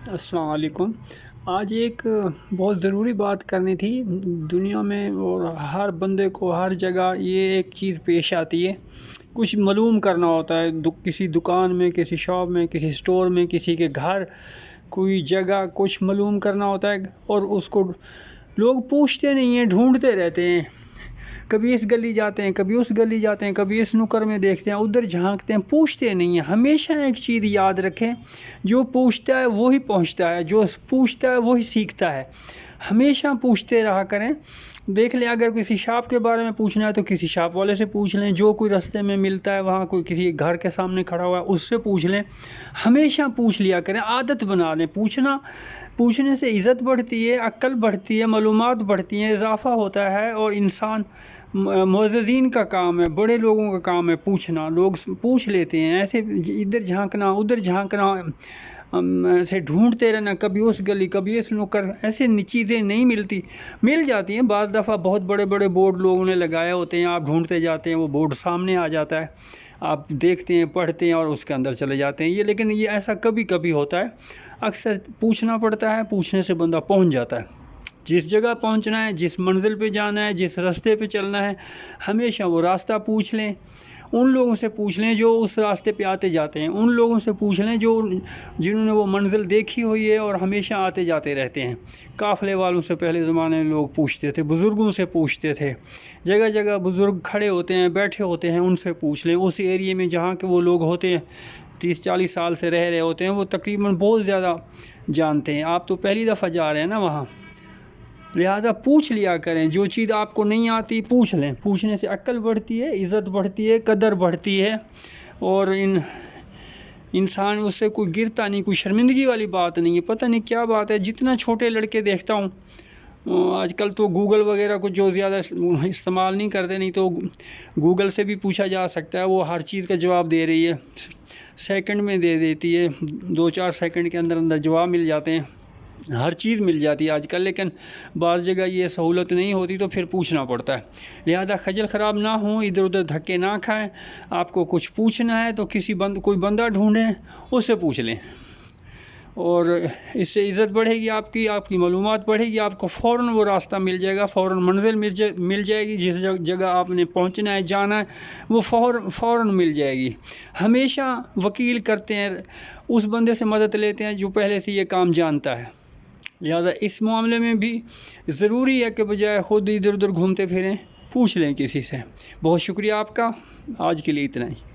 السلام علیکم۔ آج ایک بہت ضروری بات کرنی تھی۔ دنیا میں اور ہر بندے کو ہر جگہ یہ ایک چیز پیش آتی ہے، کچھ معلوم کرنا ہوتا ہے، کسی دکان میں، کسی شاپ میں، کسی سٹور میں، کسی کے گھر، کوئی جگہ کچھ معلوم کرنا ہوتا ہے، اور اس کو لوگ پوچھتے نہیں ہیں، ڈھونڈتے رہتے ہیں۔ کبھی اس گلی جاتے ہیں، کبھی اس گلی جاتے ہیں، کبھی اس نکر میں دیکھتے ہیں، ادھر جھانکتے ہیں، پوچھتے نہیں ہیں۔ ہمیشہ ایک چیز یاد رکھیں، جو پوچھتا ہے وہی پہنچتا ہے، جو پوچھتا ہے وہی سیکھتا ہے۔ ہمیشہ پوچھتے رہا کریں۔ دیکھ لیں، اگر کسی شاپ کے بارے میں پوچھنا ہے تو کسی شاپ والے سے پوچھ لیں، جو کوئی رستے میں ملتا ہے، وہاں کوئی کسی گھر کے سامنے کھڑا ہوا ہے اس سے پوچھ لیں۔ ہمیشہ پوچھ لیا کریں، عادت بنا لیں پوچھنے سے عزت بڑھتی ہے، عقل بڑھتی ہے، معلومات بڑھتی ہیں، اضافہ ہوتا ہے، اور انسان معززین کا کام ہے، بڑے لوگوں کا کام ہے پوچھنا۔ لوگ پوچھ لیتے ہیں، ایسے ادھر جھانکنا ادھر جھانکنا سے ڈھونڈتے رہنا، کبھی اس گلی کبھی اس نکر، ایسے چیزیں نہیں مل جاتی ہیں۔ بعض دفعہ بہت بڑے بڑے بورڈ لوگوں نے لگائے ہوتے ہیں، آپ ڈھونڈتے جاتے ہیں، وہ بورڈ سامنے آ جاتا ہے، آپ دیکھتے ہیں، پڑھتے ہیں اور اس کے اندر چلے جاتے ہیں۔ لیکن یہ ایسا کبھی کبھی ہوتا ہے، اکثر پوچھنا پڑتا ہے، پوچھنے سے بندہ پہنچ جاتا ہے۔ جس جگہ پہنچنا ہے، جس منزل پہ جانا ہے، جس راستے پہ چلنا ہے، ہمیشہ وہ راستہ پوچھ لیں۔ ان لوگوں سے پوچھ لیں جو اس راستے پہ آتے جاتے ہیں، ان لوگوں سے پوچھ لیں جنہوں نے وہ منزل دیکھی ہوئی ہے اور ہمیشہ آتے جاتے رہتے ہیں۔ قافلے والوں سے پہلے زمانے میں لوگ پوچھتے تھے، بزرگوں سے پوچھتے تھے، جگہ جگہ بزرگ کھڑے ہوتے ہیں، بیٹھے ہوتے ہیں، ان سے پوچھ لیں۔ اس ایریے میں جہاں کہ وہ لوگ ہوتے ہیں، 30-40 سال سے رہ رہے ہوتے ہیں، وہ تقریباً بہت زیادہ جانتے ہیں۔ آپ تو پہلی دفعہ جا رہے ہیں نا وہاں، لہٰذا پوچھ لیا کریں۔ جو چیز آپ کو نہیں آتی پوچھ لیں، پوچھنے سے عقل بڑھتی ہے، عزت بڑھتی ہے، قدر بڑھتی ہے، اور انسان اس سے کوئی گرتا نہیں، کوئی شرمندگی والی بات نہیں ہے۔ پتہ نہیں کیا بات ہے، جتنا چھوٹے لڑکے دیکھتا ہوں آج کل تو گوگل وغیرہ کو جو زیادہ استعمال نہیں کرتے، نہیں تو گوگل سے بھی پوچھا جا سکتا ہے، وہ ہر چیز کا جواب دے رہی ہے، سیکنڈ میں دے دیتی ہے، 2-4 سیکنڈ کے اندر اندر جواب مل جاتے ہیں، ہر چیز مل جاتی ہے آج کل۔ لیکن بعض جگہ یہ سہولت نہیں ہوتی تو پھر پوچھنا پڑتا ہے۔ لہذا خجل خراب نہ ہوں، ادھر ادھر دھکے نہ کھائیں۔ آپ کو کچھ پوچھنا ہے تو کوئی بندہ ڈھونڈیں، اس سے پوچھ لیں، اور اس سے عزت بڑھے گی، آپ کی معلومات بڑھے گی، آپ کو فوراً وہ راستہ مل جائے گا، فوراً منزل مل جائے گی، جس جگہ آپ نے پہنچنا ہے، جانا ہے، وہ فوراً مل جائے گی۔ ہمیشہ وکیل کرتے ہیں، اس بندے سے مدد لیتے ہیں جو پہلے سے یہ کام جانتا ہے۔ لہذا اس معاملے میں بھی ضروری ہے کہ بجائے خود ادھر ادھر گھومتے پھریں، پوچھ لیں کسی سے۔ بہت شکریہ آپ کا، آج کے لیے اتنا ہی۔